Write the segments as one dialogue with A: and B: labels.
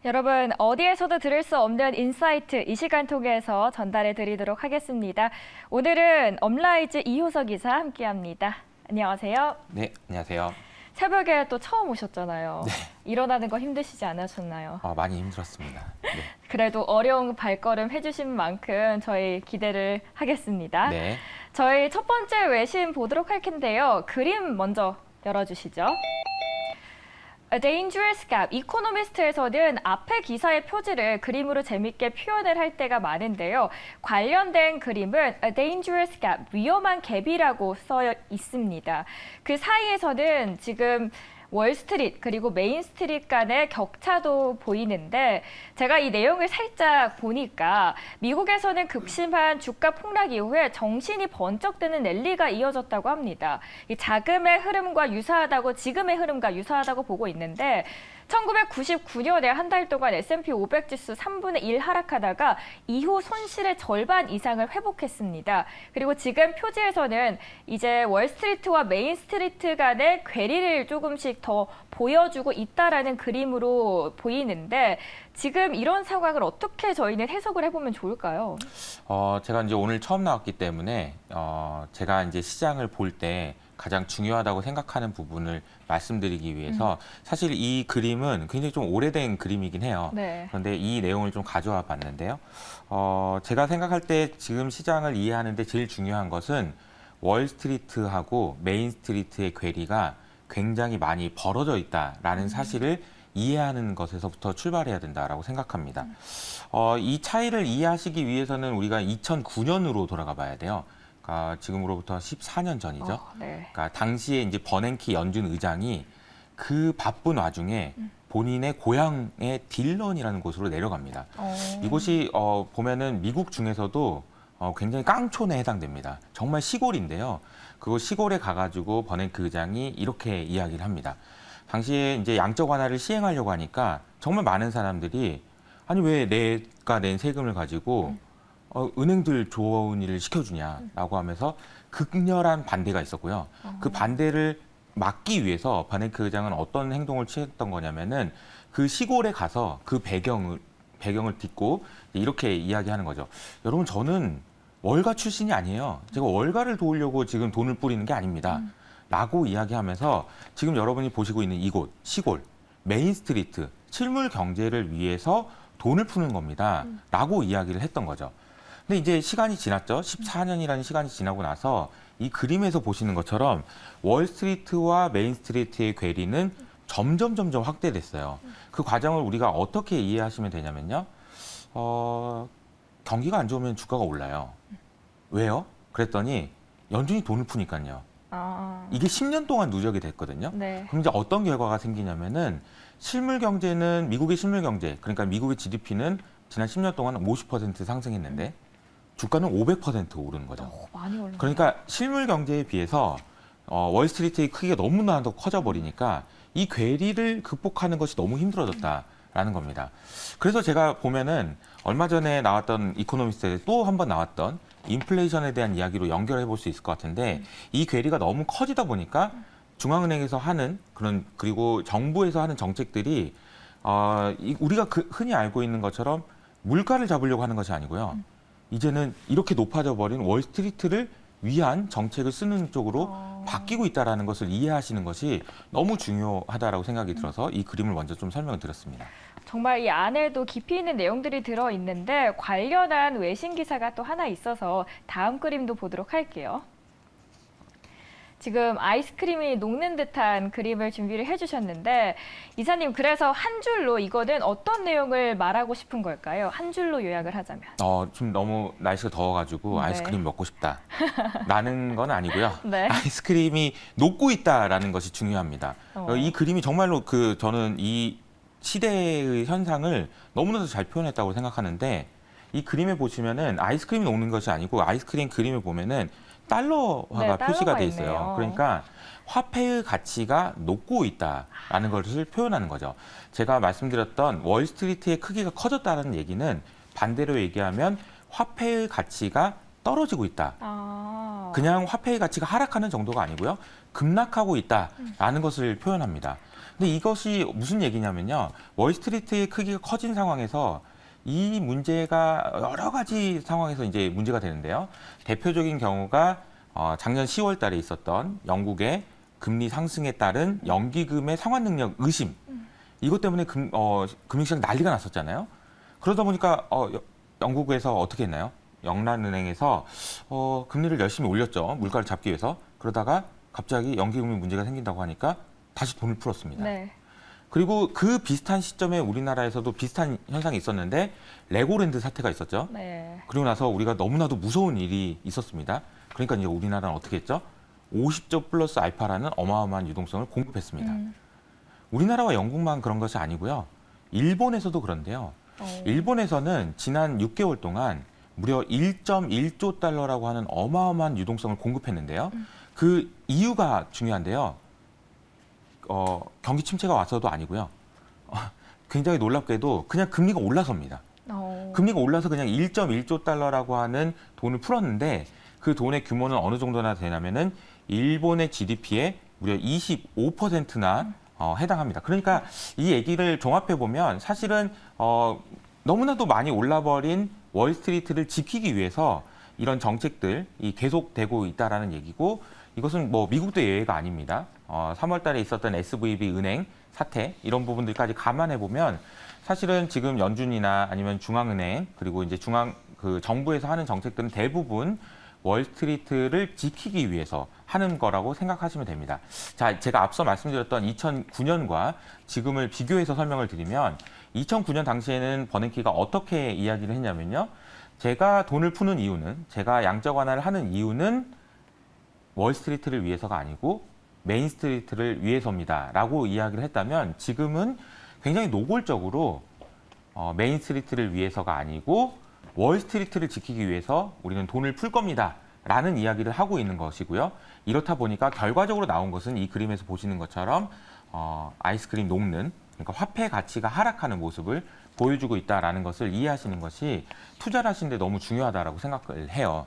A: 여러분, 어디에서도 들을 수 없는 인사이트 이 시간 통해서 전달해 드리도록 하겠습니다. 오늘은 업라이즈 이효석 기자 함께합니다. 안녕하세요.
B: 네, 안녕하세요.
A: 새벽에 또 처음 오셨잖아요.
B: 네.
A: 일어나는 거 힘드시지 않으셨나요?
B: 많이 힘들었습니다. 네.
A: 그래도 어려운 발걸음 해주신 만큼 저희 기대를 하겠습니다.
B: 네.
A: 저희 첫 번째 외신 보도록 할 텐데요. 그림 먼저 열어주시죠. A Dangerous Gap. 이코노미스트에서는 앞에 기사의 표지를 그림으로 재밌게 표현을 할 때가 많은데요. 관련된 그림은 A Dangerous Gap, 위험한 갭이라고 써 있습니다. 그 사이에서는 지금 월스트리트 그리고 메인스트리트 간의 격차도 보이는데 제가 이 내용을 살짝 보니까 미국에서는 극심한 주가 폭락 이후에 정신이 번쩍 드는 랠리가 이어졌다고 합니다. 이 자금의 흐름과 유사하다고 지금의 흐름과 유사하다고 보고 있는데 1999년에 한 달 동안 S&P 500 지수 3분의 1 하락하다가 이후 손실의 절반 이상을 회복했습니다. 그리고 지금 표지에서는 이제 월스트리트와 메인스트리트 간의 괴리를 조금씩 더 보여주고 있다라는 그림으로 보이는데 지금 이런 상황을 어떻게 저희는 해석을 해보면 좋을까요?
B: 제가 이제 오늘 처음 나왔기 때문에 제가 이제 시장을 볼 때 가장 중요하다고 생각하는 부분을 말씀드리기 위해서 사실 이 그림은 굉장히 좀 오래된 그림이긴 해요.
A: 네.
B: 그런데 이 내용을 좀 가져와 봤는데요. 제가 생각할 때 지금 시장을 이해하는데 제일 중요한 것은 월스트리트하고 메인스트리트의 괴리가 굉장히 많이 벌어져 있다라는 사실을 이해하는 것에서부터 출발해야 된다라고 생각합니다. 이 차이를 이해하시기 위해서는 우리가 2009년으로 돌아가 봐야 돼요. 그러니까 지금으로부터 14년 전이죠.
A: 네.
B: 그러니까 당시에 이제 버냉키 연준 의장이 그 바쁜 와중에 본인의 고향의 딜런이라는 곳으로 내려갑니다. 이곳이 보면은 미국 중에서도 굉장히 깡촌에 해당됩니다. 정말 시골인데요. 그 시골에 가가지고 버냉키 의장이 이렇게 이야기를 합니다. 당시에 이제 양적 완화를 시행하려고 하니까 정말 많은 사람들이 아니 왜 내가 낸 세금을 가지고 은행들 좋은 일을 시켜주냐라고 하면서 극렬한 반대가 있었고요. 그 반대를 막기 위해서 버냉키 의장은 어떤 행동을 취했던 거냐면은 그 시골에 가서 그 배경을 딛고 이렇게 이야기하는 거죠. 여러분 저는 월가 출신이 아니에요. 제가 월가를 도우려고 지금 돈을 뿌리는 게 아닙니다. 라고 이야기하면서 지금 여러분이 보시고 있는 이곳, 시골, 메인스트리트, 실물 경제를 위해서 돈을 푸는 겁니다. 라고 이야기를 했던 거죠. 근데 이제 시간이 지났죠. 14년이라는 시간이 지나고 나서 이 그림에서 보시는 것처럼 월스트리트와 메인스트리트의 괴리는 점점 확대됐어요. 그 과정을 우리가 어떻게 이해하시면 되냐면요. 경기가 안 좋으면 주가가 올라요. 왜요? 그랬더니 연준이 돈을 푸니까요. 이게 10년 동안 누적이 됐거든요.
A: 네.
B: 그럼 이제 어떤 결과가 생기냐면은 실물 경제는 미국의 실물 경제, 그러니까 미국의 GDP는 지난 10년 동안 50% 상승했는데 주가는 500% 오르는 거죠.
A: 많이 올랐네요.
B: 그러니까 실물 경제에 비해서 월스트리트의 크기가 너무나도 커져버리니까 이 괴리를 극복하는 것이 너무 힘들어졌다라는 겁니다. 그래서 제가 보면은 얼마 전에 나왔던 이코노미스트에 또 한 번 나왔던 인플레이션에 대한 이야기로 연결해 볼 수 있을 것 같은데 이 괴리가 너무 커지다 보니까 중앙은행에서 하는 그리고 정부에서 하는 정책들이 우리가 흔히 알고 있는 것처럼 물가를 잡으려고 하는 것이 아니고요. 이제는 이렇게 높아져 버린 월스트리트를 위한 정책을 쓰는 쪽으로 바뀌고 있다는 것을 이해하시는 것이 너무 중요하다고 생각이 들어서 이 그림을 먼저 좀 설명을 드렸습니다.
A: 정말 이 안에도 깊이 있는 내용들이 들어있는데 관련한 외신 기사가 또 하나 있어서 다음 그림도 보도록 할게요. 지금 아이스크림이 녹는 듯한 그림을 준비를 해주셨는데 이사님 그래서 한 줄로 이거는 어떤 내용을 말하고 싶은 걸까요? 한 줄로 요약을 하자면.
B: 좀 너무 날씨가 더워가지고
A: 네.
B: 아이스크림 먹고 싶다라는 건 아니고요.
A: 네.
B: 아이스크림이 녹고 있다라는 것이 중요합니다. 이 그림이 정말로 저는 이 시대의 현상을 너무나도 잘 표현했다고 생각하는데 이 그림에 보시면은 아이스크림이 녹는 것이 아니고 아이스크림 그림을 보면은 달러화가
A: 네,
B: 표시가
A: 달러가
B: 돼 있어요.
A: 있네요.
B: 그러니까 화폐의 가치가 녹고 있다라는 것을 표현하는 거죠. 제가 말씀드렸던 월스트리트의 크기가 커졌다는 얘기는 반대로 얘기하면 화폐의 가치가 떨어지고 있다. 그냥 화폐의 가치가 하락하는 정도가 아니고요. 급락하고 있다라는 것을 표현합니다. 근데 이것이 무슨 얘기냐면요. 월스트리트의 크기가 커진 상황에서 이 문제가 여러 가지 상황에서 이제 문제가 되는데요. 대표적인 경우가 작년 10월 달에 있었던 영국의 금리 상승에 따른 연기금의 상환 능력 의심. 이것 때문에 금융시장 난리가 났었잖아요. 그러다 보니까 영국에서 어떻게 했나요? 영란은행에서 금리를 열심히 올렸죠. 물가를 잡기 위해서. 그러다가 갑자기 연기금이 문제가 생긴다고 하니까 다시 돈을 풀었습니다.
A: 네.
B: 그리고 그 비슷한 시점에 우리나라에서도 비슷한 현상이 있었는데 레고랜드 사태가 있었죠.
A: 네.
B: 그리고 나서 우리가 너무나도 무서운 일이 있었습니다. 그러니까 이제 우리나라는 어떻게 했죠? 50조 플러스 알파라는 어마어마한 유동성을 공급했습니다. 우리나라와 영국만 그런 것이 아니고요. 일본에서도 그런데요. 일본에서는 지난 6개월 동안 무려 1.1조 달러라고 하는 어마어마한 유동성을 공급했는데요. 그 이유가 중요한데요. 경기 침체가 와서도 아니고요. 굉장히 놀랍게도 그냥 금리가 올라섭니다. 금리가 올라서 그냥 1.1조 달러라고 하는 돈을 풀었는데 그 돈의 규모는 어느 정도나 되냐면은 일본의 GDP의 무려 25%나 해당합니다. 그러니까 이 얘기를 종합해 보면 사실은 너무나도 많이 올라버린 월스트리트를 지키기 위해서 이런 정책들이 계속되고 있다라는 얘기고 이것은 뭐 미국도 예외가 아닙니다. 3월 달에 있었던 SVB 은행 사태 이런 부분들까지 감안해 보면 사실은 지금 연준이나 아니면 중앙은행 그리고 이제 정부에서 하는 정책들은 대부분 월스트리트를 지키기 위해서 하는 거라고 생각하시면 됩니다. 자, 제가 앞서 말씀드렸던 2009년과 지금을 비교해서 설명을 드리면 2009년 당시에는 버냉키가 어떻게 이야기를 했냐면요. 제가 돈을 푸는 이유는 제가 양적 완화를 하는 이유는 월스트리트를 위해서가 아니고 메인스트리트를 위해서입니다라고 이야기를 했다면 지금은 굉장히 노골적으로 메인스트리트를 위해서가 아니고 월스트리트를 지키기 위해서 우리는 돈을 풀 겁니다라는 이야기를 하고 있는 것이고요. 이렇다 보니까 결과적으로 나온 것은 이 그림에서 보시는 것처럼 아이스크림 녹는 그러니까 화폐 가치가 하락하는 모습을 보여주고 있다라는 것을 이해하시는 것이 투자를 하시는데 너무 중요하다라고 생각을 해요.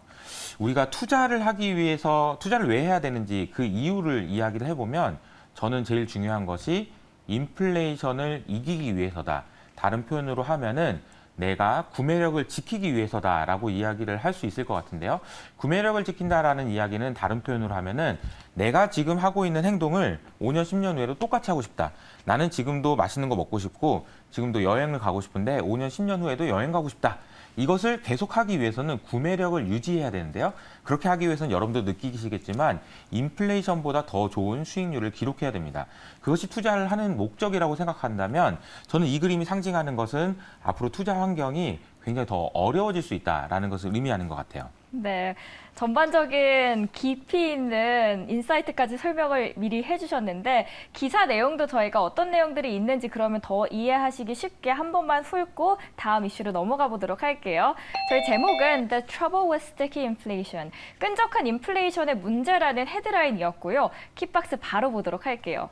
B: 우리가 투자를 하기 위해서 투자를 왜 해야 되는지 그 이유를 이야기를 해보면 저는 제일 중요한 것이 인플레이션을 이기기 위해서다. 다른 표현으로 하면은 내가 구매력을 지키기 위해서다라고 이야기를 할 수 있을 것 같은데요. 구매력을 지킨다라는 이야기는 다른 표현으로 하면은 내가 지금 하고 있는 행동을 5년, 10년 후에도 똑같이 하고 싶다. 나는 지금도 맛있는 거 먹고 싶고 지금도 여행을 가고 싶은데 5년, 10년 후에도 여행 가고 싶다. 이것을 계속하기 위해서는 구매력을 유지해야 되는데요. 그렇게 하기 위해서는 여러분도 느끼시겠지만 인플레이션보다 더 좋은 수익률을 기록해야 됩니다. 그것이 투자를 하는 목적이라고 생각한다면 저는 이 그림이 상징하는 것은 앞으로 투자 환경이 굉장히 더 어려워질 수 있다라는 것을 의미하는 것 같아요.
A: 네, 전반적인 깊이 있는 인사이트까지 설명을 미리 해주셨는데 기사 내용도 저희가 어떤 내용들이 있는지 그러면 더 이해하시기 쉽게 한 번만 훑고 다음 이슈로 넘어가 보도록 할게요. 저희 제목은 The Trouble with Sticky Inflation, 끈적한 인플레이션의 문제라는 헤드라인이었고요. 킥박스 바로 보도록 할게요.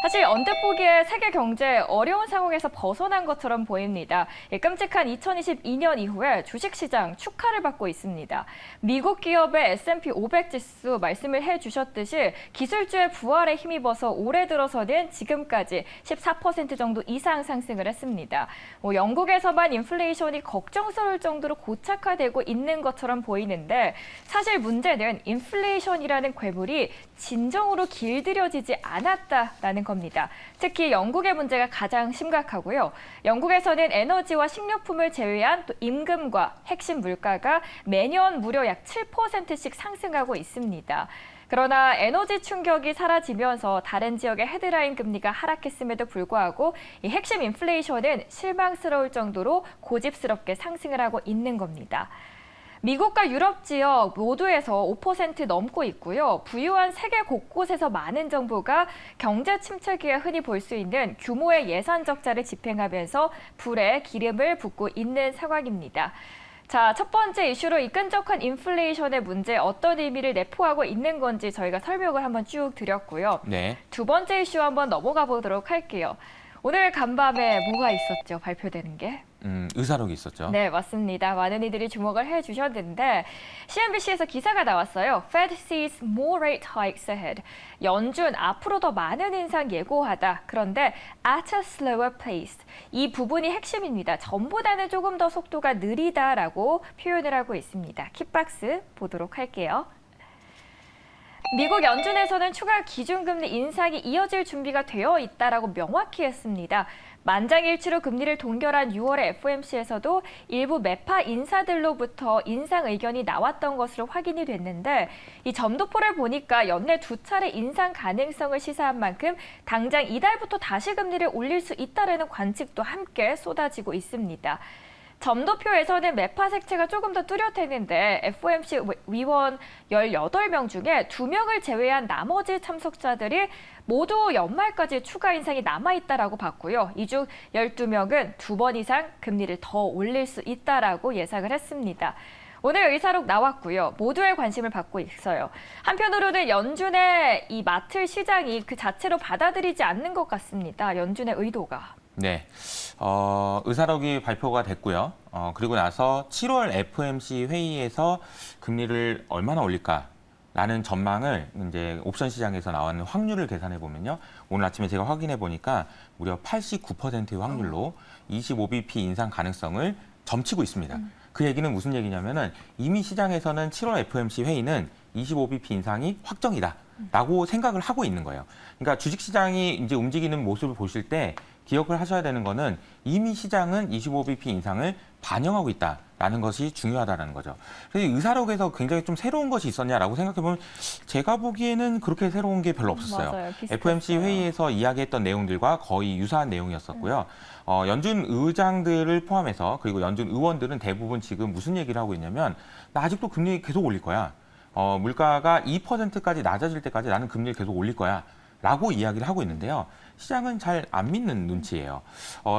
A: 사실 언뜻 보기에 세계 경제 어려운 상황에서 벗어난 것처럼 보입니다. 끔찍한 2022년 이후에 주식시장 축하를 받고 있습니다. 미국 기업의 S&P 500 지수 말씀을 해주셨듯이 기술주의 부활에 힘입어서 올해 들어서는 지금까지 14% 정도 이상 상승을 했습니다. 영국에서만 인플레이션이 걱정스러울 정도로 고착화되고 있는 것처럼 보이는데 사실 문제는 인플레이션이라는 괴물이 진정으로 길들여지지 않았다라는 겁니다. 특히 영국의 문제가 가장 심각하고요. 영국에서는 에너지와 식료품을 제외한 또 임금과 핵심 물가가 매년 무려 약 7%씩 상승하고 있습니다. 그러나 에너지 충격이 사라지면서 다른 지역의 헤드라인 금리가 하락했음에도 불구하고 이 핵심 인플레이션은 실망스러울 정도로 고집스럽게 상승을 하고 있는 겁니다. 미국과 유럽 지역 모두에서 5% 넘고 있고요. 부유한 세계 곳곳에서 많은 정부가 경제 침체기에 흔히 볼 수 있는 규모의 예산 적자를 집행하면서 불에 기름을 붓고 있는 상황입니다. 자, 첫 번째 이슈로 이 끈적한 인플레이션의 문제 어떤 의미를 내포하고 있는 건지 저희가 설명을 한번 쭉 드렸고요.
B: 네.
A: 두 번째 이슈 한번 넘어가 보도록 할게요. 오늘 간밤에 뭐가 있었죠? 발표되는 게?
B: 의사록이 있었죠.
A: 네, 맞습니다. 많은 이들이 주목을 해주셨는데 CNBC에서 기사가 나왔어요. Fed sees more rate hikes ahead. 연준 앞으로 더 많은 인상 예고하다. 그런데 at a slower pace. 이 부분이 핵심입니다. 전보다는 조금 더 속도가 느리다라고 표현을 하고 있습니다. 킥박스 보도록 할게요. 미국 연준에서는 추가 기준금리 인상이 이어질 준비가 되어 있다라고 명확히 했습니다. 만장일치로 금리를 동결한 6월의 FOMC에서도 일부 매파 인사들로부터 인상 의견이 나왔던 것으로 확인이 됐는데 이 점도표를 보니까 연내 2차례 인상 가능성을 시사한 만큼 당장 이달부터 다시 금리를 올릴 수 있다라는 관측도 함께 쏟아지고 있습니다. 점도표에서는 매파 색채가 조금 더 뚜렷했는데 FOMC 위원 18명 중에 2명을 제외한 나머지 참석자들이 모두 연말까지 추가 인상이 남아있다라고 봤고요. 이 중 12명은 2번 이상 금리를 더 올릴 수 있다라고 예상을 했습니다. 오늘 의사록 나왔고요. 모두의 관심을 받고 있어요. 한편으로는 연준의 이 맡을 시장이 그 자체로 받아들이지 않는 것 같습니다. 연준의 의도가.
B: 네, 의사록이 발표가 됐고요. 그리고 나서 7월 FOMC 회의에서 금리를 얼마나 올릴까라는 전망을 이제 옵션 시장에서 나온 확률을 계산해 보면요. 오늘 아침에 제가 확인해 보니까 무려 89%의 확률로 25bp 인상 가능성을 점치고 있습니다. 그 얘기는 무슨 얘기냐면은 이미 시장에서는 7월 FOMC 회의는 25bp 인상이 확정이다라고 생각을 하고 있는 거예요. 그러니까 주식시장이 이제 움직이는 모습을 보실 때 기억을 하셔야 되는 거는 이미 시장은 25bp 인상을 반영하고 있다라는 것이 중요하다는 거죠. 그래서 의사록에서 굉장히 좀 새로운 것이 있었냐라고 생각해보면 제가 보기에는 그렇게 새로운 게 별로 없었어요.
A: 맞아요. 비슷했어요.
B: FOMC 회의에서 이야기했던 내용들과 거의 유사한 내용이었었고요. 연준 의장들을 포함해서 그리고 연준 의원들은 대부분 지금 무슨 얘기를 하고 있냐면 나 아직도 금리 계속 올릴 거야. 물가가 2%까지 낮아질 때까지 나는 금리를 계속 올릴 거야. 라고 이야기를 하고 있는데요. 시장은 잘 안 믿는 눈치예요.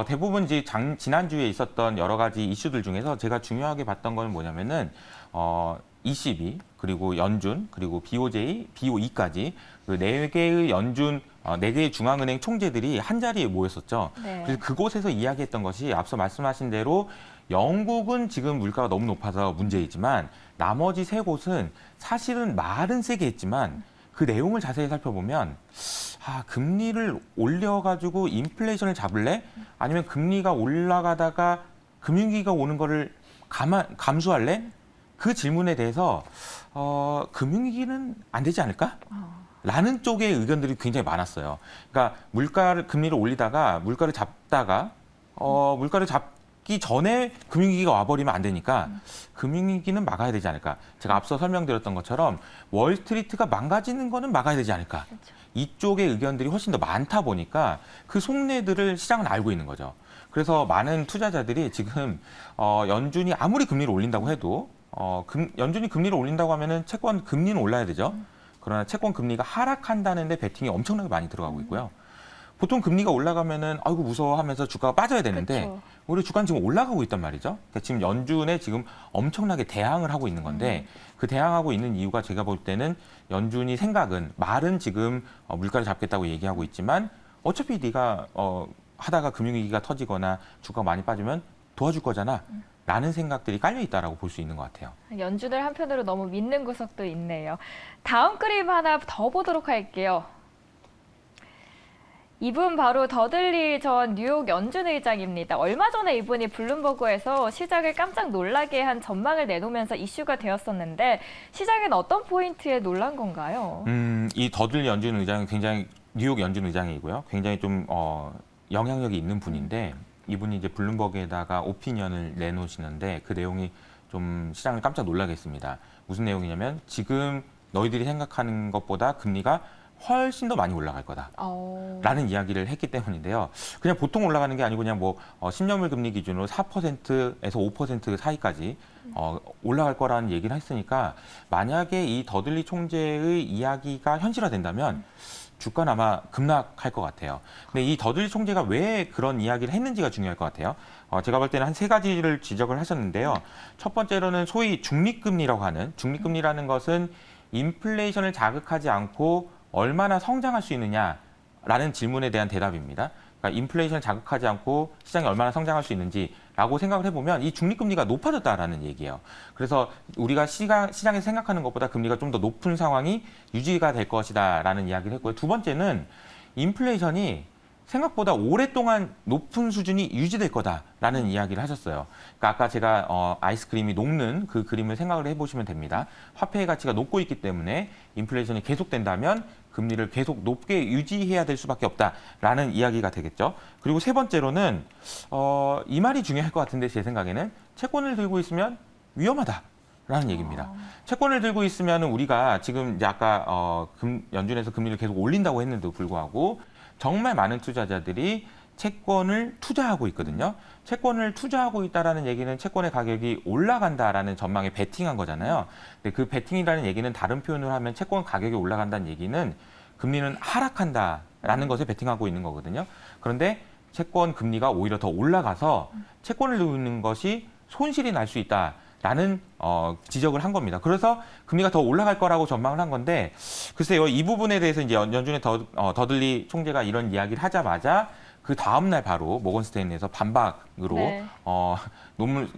B: 대부분 이제 지난주에 있었던 여러 가지 이슈들 중에서 제가 중요하게 봤던 건 뭐냐면은, ECB, 그리고 연준, 그리고 BOJ, BOE까지 그 4개의 연준, 4개의 중앙은행 총재들이 한 자리에 모였었죠.
A: 네.
B: 그래서 그곳에서 이야기했던 것이 앞서 말씀하신 대로 영국은 지금 물가가 너무 높아서 문제이지만 나머지 3곳은 사실은 말은 세게 했지만 그 내용을 자세히 살펴보면 금리를 올려가지고 인플레이션을 잡을래? 아니면 금리가 올라가다가 금융위기가 오는 거를 감수할래? 그 질문에 대해서 금융위기는 안 되지 않을까? 라는 쪽의 의견들이 굉장히 많았어요. 그러니까 금리를 올리다가 물가를 잡다가 물가를 잡기 전에 금융위기가 와버리면 안 되니까 금융위기는 막아야 되지 않을까. 제가 앞서 설명드렸던 것처럼 월스트리트가 망가지는 거는 막아야 되지 않을까.
A: 그렇죠.
B: 이쪽의 의견들이 훨씬 더 많다 보니까 그 속내들을 시장은 알고 있는 거죠. 그래서 많은 투자자들이 지금 연준이 아무리 금리를 올린다고 해도 연준이 금리를 올린다고 하면은 채권 금리는 올라야 되죠. 그러나 채권 금리가 하락한다는데 베팅이 엄청나게 많이 들어가고 있고요. 보통 금리가 올라가면은 아이고 무서워하면서 주가가 빠져야 되는데
A: 그쵸.
B: 우리 주가는 지금 올라가고 있단 말이죠. 그러니까 지금 연준에 지금 엄청나게 대항을 하고 있는 건데 그 대항하고 있는 이유가 제가 볼 때는 연준이 생각은 말은 지금 물가를 잡겠다고 얘기하고 있지만 어차피 네가 하다가 금융위기가 터지거나 주가가 많이 빠지면 도와줄 거잖아. 라는 생각들이 깔려 있다라고 볼 수 있는 것 같아요.
A: 연준을 한편으로 너무 믿는 구석도 있네요. 다음 그림 하나 더 보도록 할게요. 이분 바로 더들리 전 뉴욕 연준 의장입니다. 얼마 전에 이분이 블룸버그에서 시장을 깜짝 놀라게 한 전망을 내놓으면서 이슈가 되었었는데 시장은 어떤 포인트에 놀란 건가요?
B: 이 더들리 연준 의장은 굉장히 뉴욕 연준 의장이고요. 굉장히 좀 영향력이 있는 분인데 이분이 이제 블룸버그에다가 오피니언을 내놓으시는데 그 내용이 좀 시장을 깜짝 놀라게 했습니다. 무슨 내용이냐면 지금 너희들이 생각하는 것보다 금리가 훨씬 더 많이 올라갈 거다라는 이야기를 했기 때문인데요. 그냥 보통 올라가는 게 아니고 그냥 뭐 10년물 금리 기준으로 4%에서 5% 사이까지 올라갈 거라는 얘기를 했으니까 만약에 이 더들리 총재의 이야기가 현실화된다면 주가는 아마 급락할 것 같아요. 근데 이 더들리 총재가 왜 그런 이야기를 했는지가 중요할 것 같아요. 제가 볼 때는 한 3가지를 지적을 하셨는데요. 첫 번째로는 소위 중립금리라고 하는 중립금리라는 것은 인플레이션을 자극하지 않고 얼마나 성장할 수 있느냐라는 질문에 대한 대답입니다. 그러니까 인플레이션을 자극하지 않고 시장이 얼마나 성장할 수 있는지라고 생각을 해보면 이 중립금리가 높아졌다라는 얘기예요. 그래서 우리가 시장에서 생각하는 것보다 금리가 좀 더 높은 상황이 유지가 될 것이다라는 이야기를 했고요. 두 번째는 인플레이션이 생각보다 오랫동안 높은 수준이 유지될 거다라는 이야기를 하셨어요. 그러니까 아까 제가 아이스크림이 녹는 그 그림을 생각을 해보시면 됩니다. 화폐의 가치가 높고 있기 때문에 인플레이션이 계속된다면 금리를 계속 높게 유지해야 될 수밖에 없다라는 이야기가 되겠죠. 그리고 세 번째로는 이 말이 중요할 것 같은데 제 생각에는 채권을 들고 있으면 위험하다라는 얘기입니다. 채권을 들고 있으면 우리가 지금 이제 아까 연준에서 금리를 계속 올린다고 했는데도 불구하고 정말 많은 투자자들이 채권을 투자하고 있거든요. 채권을 투자하고 있다라는 얘기는 채권의 가격이 올라간다라는 전망에 베팅한 거잖아요. 근데 그 베팅이라는 얘기는 다른 표현을 하면 채권 가격이 올라간다는 얘기는 금리는 하락한다라는 것에 베팅하고 있는 거거든요. 그런데 채권 금리가 오히려 더 올라가서 채권을 들고 있는 것이 손실이 날 수 있다라는 지적을 한 겁니다. 그래서 금리가 더 올라갈 거라고 전망을 한 건데 글쎄요, 이 부분에 대해서 이제 연준의 더들리 총재가 이런 이야기를 하자마자 그 다음 날 바로 모건 스테인리에서 반박으로
A: 네.
B: 논문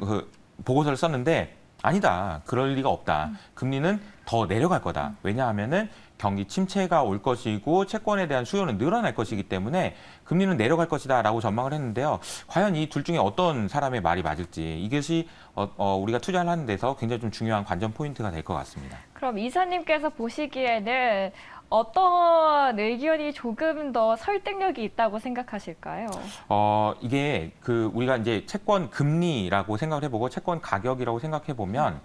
B: 보고서를 썼는데 아니다. 그럴 리가 없다. 금리는 더 내려갈 거다. 왜냐하면은 경기 침체가 올 것이고 채권에 대한 수요는 늘어날 것이기 때문에 금리는 내려갈 것이다라고 전망을 했는데요. 과연 이 둘 중에 어떤 사람의 말이 맞을지 이것이 우리가 투자를 하는 데서 굉장히 좀 중요한 관전 포인트가 될 것 같습니다.
A: 그럼 이사님께서 보시기에는 어떤 의견이 조금 더 설득력이 있다고 생각하실까요?
B: 이게 우리가 이제 채권 금리라고 생각을 해보고 채권 가격이라고 생각해 보면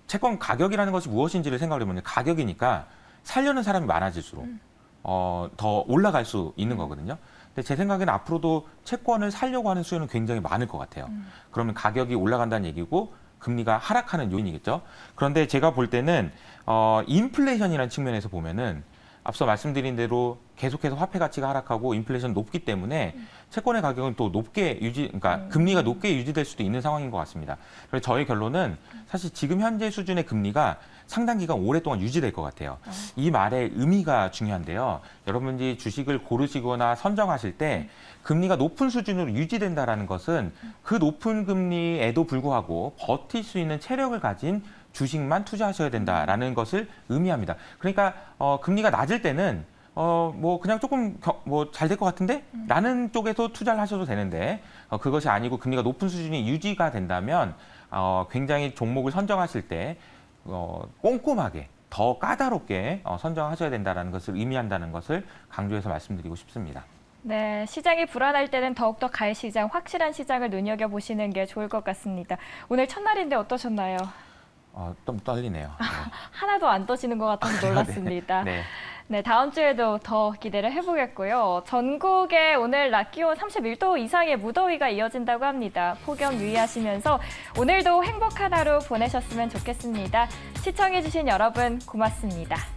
B: 채권 가격이라는 것이 무엇인지를 생각을 해보면 가격이니까 살려는 사람이 많아질수록 더 올라갈 수 있는 거거든요. 근데 제 생각에는 앞으로도 채권을 살려고 하는 수요는 굉장히 많을 것 같아요. 그러면 가격이 올라간다는 얘기고 금리가 하락하는 요인이겠죠. 그런데 제가 볼 때는 인플레이션이라는 측면에서 보면은 앞서 말씀드린 대로 계속해서 화폐 가치가 하락하고 인플레이션 높기 때문에 채권의 가격은 또 그러니까 금리가 높게 유지될 수도 있는 상황인 것 같습니다. 그래서 저의 결론은 사실 지금 현재 수준의 금리가 상당 기간 오랫동안 유지될 것 같아요. 이 말의 의미가 중요한데요. 여러분들이 주식을 고르시거나 선정하실 때 금리가 높은 수준으로 유지된다라는 것은 그 높은 금리에도 불구하고 버틸 수 있는 체력을 가진 주식만 투자하셔야 된다라는 것을 의미합니다. 그러니까 금리가 낮을 때는 뭐 그냥 조금 뭐 잘 될 것 같은데? 라는 쪽에서 투자를 하셔도 되는데 그것이 아니고 금리가 높은 수준이 유지가 된다면 굉장히 종목을 선정하실 때 꼼꼼하게 더 까다롭게 선정하셔야 된다는 것을 의미한다는 것을 강조해서 말씀드리고 싶습니다.
A: 네, 시장이 불안할 때는 더욱더 가해시장, 확실한 시장을 눈여겨보시는 게 좋을 것 같습니다. 오늘 첫날인데 어떠셨나요?
B: 좀 떨리네요. 네.
A: 하나도 안 떠지는 것 같아서 놀랐습니다.
B: 네.
A: 네, 다음 주에도 더 기대를 해보겠고요. 전국에 오늘 낮 기온 31도 이상의 무더위가 이어진다고 합니다. 폭염 유의하시면서 오늘도 행복한 하루 보내셨으면 좋겠습니다. 시청해주신 여러분 고맙습니다.